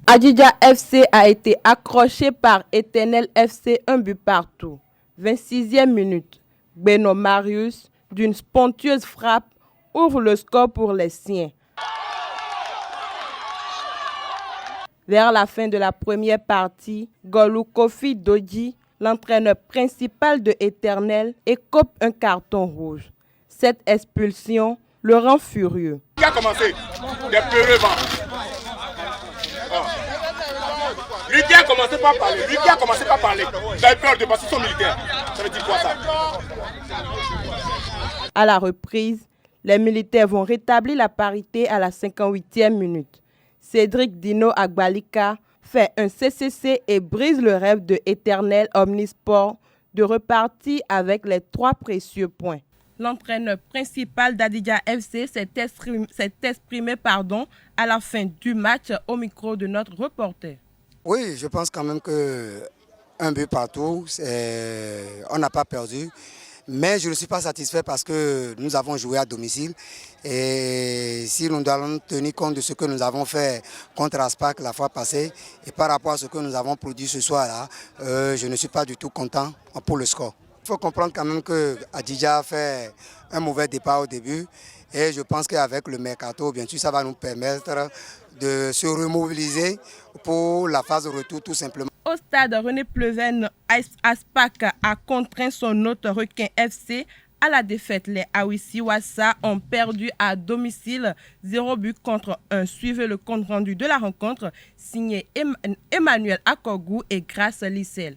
Adidja FC a été accroché par Éternel FC 1 but partout. 26e minute, Beno Marius d'une sponsieuse frappe, ouvre le score pour les siens. Vers la fin de la première partie, Golou Kofi Doji, l'entraîneur principal de Éternel, écope un carton rouge. Cette expulsion le rend furieux. Qui a commencé? Des peureux vents. Lui qui a commencé par parler, Vous avez peur de passer son militaire. Ça veut dire quoi ça? À la reprise, les militaires vont rétablir la parité à la 58e minute. Cédric Dino Agbalika fait un CCC et brise le rêve de Éternel Omnisport de repartir avec les 3 précieux points. L'entraîneur principal d'Adidja FC s'est exprimé à la fin du match au micro de notre reporter. Oui, je pense quand même qu'un but partout, on n'a pas perdu. Mais je ne suis pas satisfait parce que nous avons joué à domicile. Et si nous allons tenir compte de ce que nous avons fait contre Aspac la fois passée et par rapport à ce que nous avons produit ce soir-là, je ne suis pas du tout content pour le score. Il faut comprendre quand même que Adidja a fait un mauvais départ au début Et je pense qu'avec le mercato, bien sûr, ça va nous permettre de se remobiliser pour la phase de retour tout simplement. Au stade René Pleven, Aspac a contraint son hôte Requin FC à la défaite. Les Awissi Wassa ont perdu à domicile 0 but contre 1. Suivez le compte rendu de la rencontre signé Emmanuel Akogou et Grace Lissel.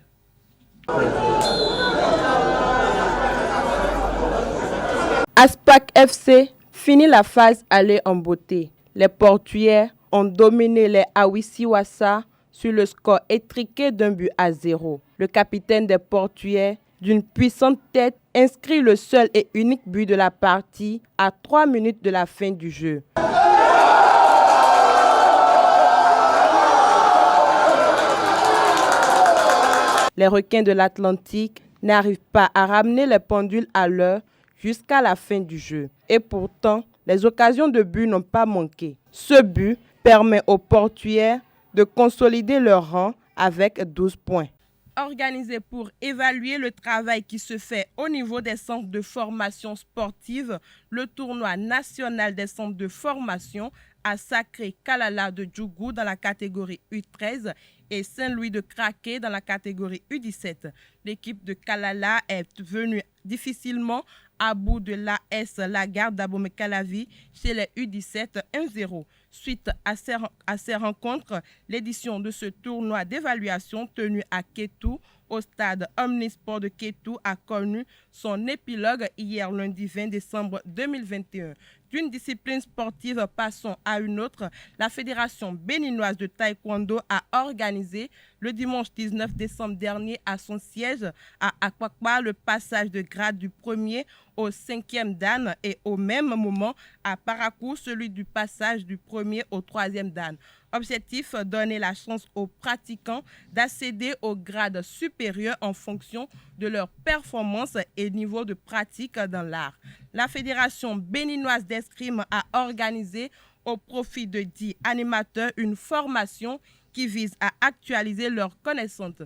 Aspac FC finit la phase aller en beauté. Les Portugais ont dominé les Awissi Wassa sur le score étriqué d'un but à 0. Le capitaine des Portugais, d'une puissante tête, inscrit le seul et unique but de la partie à 3 minutes de la fin du jeu. Les requins de l'Atlantique n'arrivent pas à ramener les pendules à l'heure jusqu'à la fin du jeu. Et pourtant, les occasions de but n'ont pas manqué. Ce but permet aux Portugais de consolider leur rang avec 12 points. Organisé pour évaluer le travail qui se fait au niveau des centres de formation sportive, le tournoi national des centres de formation a sacré Kalala de Djougou dans la catégorie U13 et Saint-Louis de Craquet dans la catégorie U17. L'équipe de Kalala est venue difficilement à bout de l'AS Lagarde d'Abomey-Calavi chez les U17 1-0. Suite à ces rencontres, l'édition de ce tournoi d'évaluation tenu à Kétou, au stade Omnisport de Kétou, a connu son épilogue hier lundi 20 décembre 2021. D'une discipline sportive, passons à une autre. La Fédération béninoise de taekwondo a organisé le dimanche 19 décembre dernier à son siège à Akwakwa le passage de grade du 1er au 5e dan et au même moment à Parakou celui du passage du 1er au 3e dan. Objectif, donner la chance aux pratiquants d'accéder au grade supérieur en fonction de leur performance et niveau de pratique dans l'art. La Fédération béninoise d'escrime a organisé au profit de 10 animateurs une formation qui vise à actualiser leurs connaissances.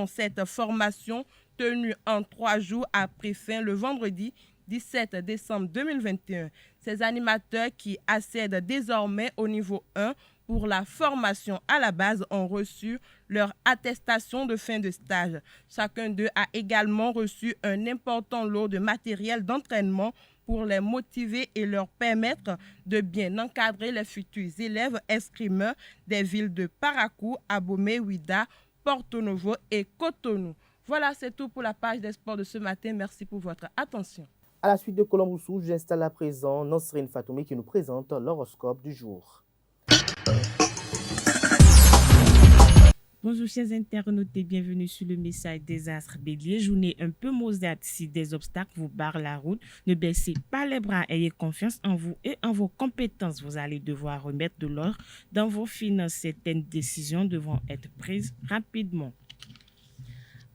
Cette formation, tenue en 3 jours, a pris fin le vendredi 17 décembre 2021. Ces animateurs qui accèdent désormais au niveau 1 pour la formation à la base ont reçu leur attestation de fin de stage. Chacun d'eux a également reçu un important lot de matériel d'entraînement pour les motiver et leur permettre de bien encadrer les futurs élèves escrimeurs des villes de Parakou, Abomey, Ouida, Porto Novo et Cotonou. Voilà, c'est tout pour la page des sports de ce matin. Merci pour votre attention. À la suite de Colomboussou, j'installe à présent Nosrine Fatoumi qui nous présente l'horoscope du jour. Bonjour chers internautes et bienvenue sur le message des astres bélier. Journée un peu maussade si des obstacles vous barrent la route. Ne baissez pas les bras, ayez confiance en vous et en vos compétences. Vous allez devoir remettre de l'ordre dans vos finances. Certaines décisions devront être prises rapidement.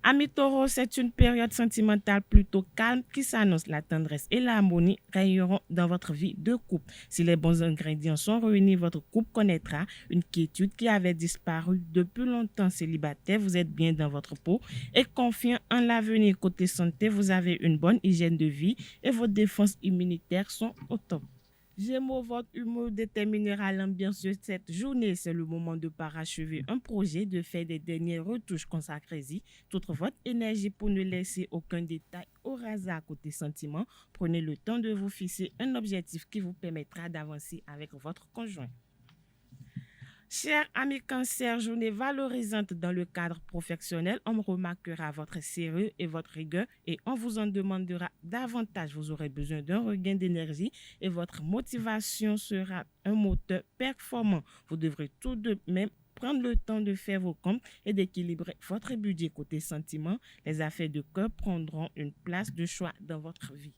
Amis taureaux, c'est une période sentimentale plutôt calme qui s'annonce. La tendresse et l'harmonie règneront dans votre vie de couple. Si les bons ingrédients sont réunis, votre couple connaîtra une quiétude qui avait disparu depuis longtemps. Célibataire, vous êtes bien dans votre peau et confiant en l'avenir. Côté santé, vous avez une bonne hygiène de vie et vos défenses immunitaires sont au top. Gémeaux, votre humour déterminera l'ambiance de cette journée. C'est le moment de parachever un projet, de faire des dernières retouches consacrées-y. Toute votre énergie pour ne laisser aucun détail au hasard. Côté sentiment, prenez le temps de vous fixer un objectif qui vous permettra d'avancer avec votre conjoint. Chers amis cancer, journée valorisante dans le cadre professionnel. On remarquera votre sérieux et votre rigueur et on vous en demandera davantage. Vous aurez besoin d'un regain d'énergie et votre motivation sera un moteur performant. Vous devrez tout de même prendre le temps de faire vos comptes et d'équilibrer votre budget. Côté sentiment, les affaires de cœur prendront une place de choix dans votre vie.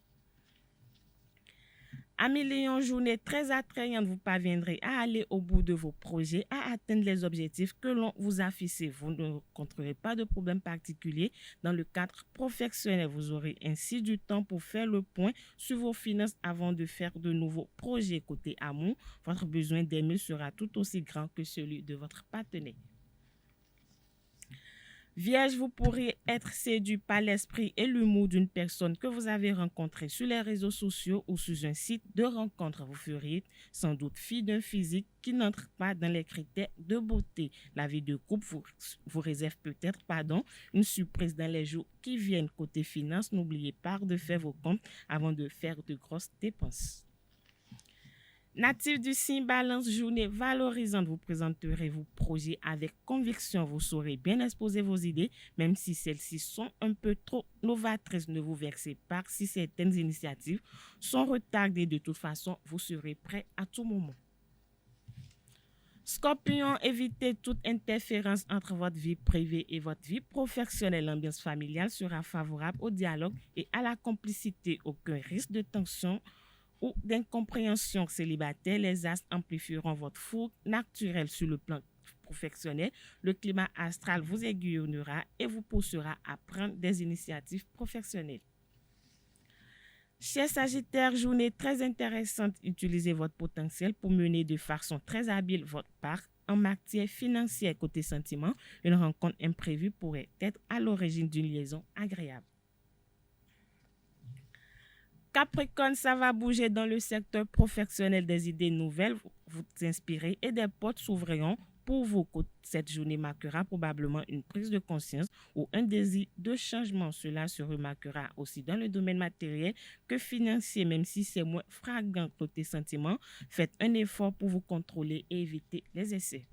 Amis Lions, journée très attrayante, vous parviendrez à aller au bout de vos projets, à atteindre les objectifs que l'on vous a fixés. Vous ne rencontrerez pas de problème particulier dans le cadre professionnel. Vous aurez ainsi du temps pour faire le point sur vos finances avant de faire de nouveaux projets. Côté amour, votre besoin d'aimer sera tout aussi grand que celui de votre partenaire. Vierge, vous pourriez être séduit par l'esprit et l'humour d'une personne que vous avez rencontrée sur les réseaux sociaux ou sur un site de rencontre. Vous feriez sans doute fi d'un physique qui n'entre pas dans les critères de beauté. La vie de couple vous réserve peut-être une surprise dans les jours qui viennent. Côté finance, n'oubliez pas de faire vos comptes avant de faire de grosses dépenses. Natif du signe Balance, journée valorisante, vous présenterez vos projets avec conviction. Vous saurez bien exposer vos idées, même si celles-ci sont un peu trop novatrices. Ne vous vexez pas si certaines initiatives sont retardées. De toute façon, vous serez prêt à tout moment. Scorpion, évitez toute interférence entre votre vie privée et votre vie professionnelle. L'ambiance familiale sera favorable au dialogue et à la complicité. Aucun risque de tension ou d'incompréhension. Célibataire, les astres amplifieront votre fougue naturelle sur le plan professionnel. Le climat astral vous aiguillonnera et vous poussera à prendre des initiatives professionnelles. Chers Sagittaire, journée très intéressante. Utilisez votre potentiel pour mener de façon très habile votre part en matière financière. Côté sentiment, une rencontre imprévue pourrait être à l'origine d'une liaison agréable. Capricorne, ça va bouger dans le secteur professionnel, des idées nouvelles vous inspirez et des portes s'ouvriront pour vous. Cette journée marquera probablement une prise de conscience ou un désir de changement. Cela se remarquera aussi dans le domaine matériel que financier, même si c'est moins flagrant. Côté sentiment, faites un effort pour vous contrôler et éviter les excès.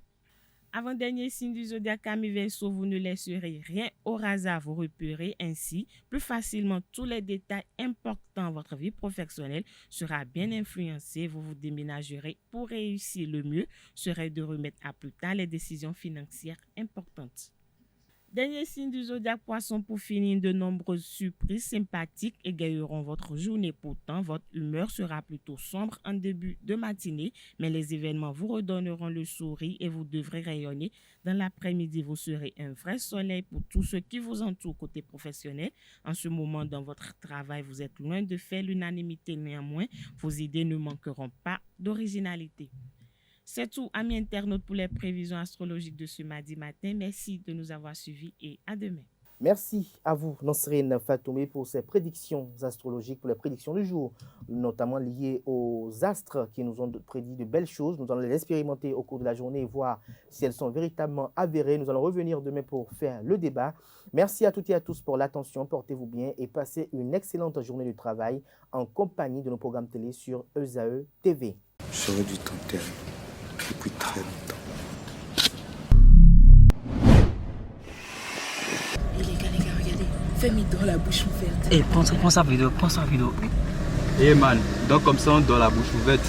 Avant-dernier signe du zodiaque, Ami Verseau, vous ne laisserez rien au hasard. Vous repérez ainsi plus facilement tous les détails importants. Votre vie professionnelle sera bien influencée. Vous vous déménagerez pour réussir. Le mieux serait de remettre à plus tard les décisions financières importantes. Dernier signe du zodiaque Poisson, pour finir, de nombreuses surprises sympathiques égayeront votre journée. Pourtant, votre humeur sera plutôt sombre en début de matinée, mais les événements vous redonneront le sourire et vous devrez rayonner. Dans l'après-midi, vous serez un vrai soleil pour tous ceux qui vous entourent. Côté professionnel, en ce moment dans votre travail, vous êtes loin de faire l'unanimité. Néanmoins, vos idées ne manqueront pas d'originalité. C'est tout, amis internautes, pour les prévisions astrologiques de ce mardi matin. Merci de nous avoir suivis et à demain. Merci à vous, Nansrine Fatoumé, pour ces prédictions astrologiques, pour les prédictions du jour, notamment liées aux astres qui nous ont prédit de belles choses. Nous allons les expérimenter au cours de la journée et voir si elles sont véritablement avérées. Nous allons revenir demain pour faire le débat. Merci à toutes et à tous pour l'attention. Portez-vous bien et passez une excellente journée de travail en compagnie de nos programmes télé sur ESAE TV. J'aurais dû t'enterrer depuis très longtemps. Les gars, regardez. Fais-moi dans la bouche ouverte. Eh, prends sa vidéo. Eh man, donc comme ça on dans la bouche ouverte.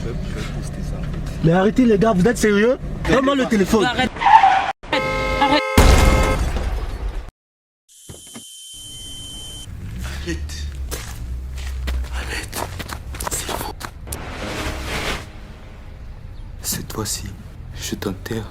Je vais poster ça. Mais arrêtez les gars, vous êtes sérieux? Donne-moi le téléphone. Arrête. Arrête, c'est faux. Cette fois-ci, je t'enterre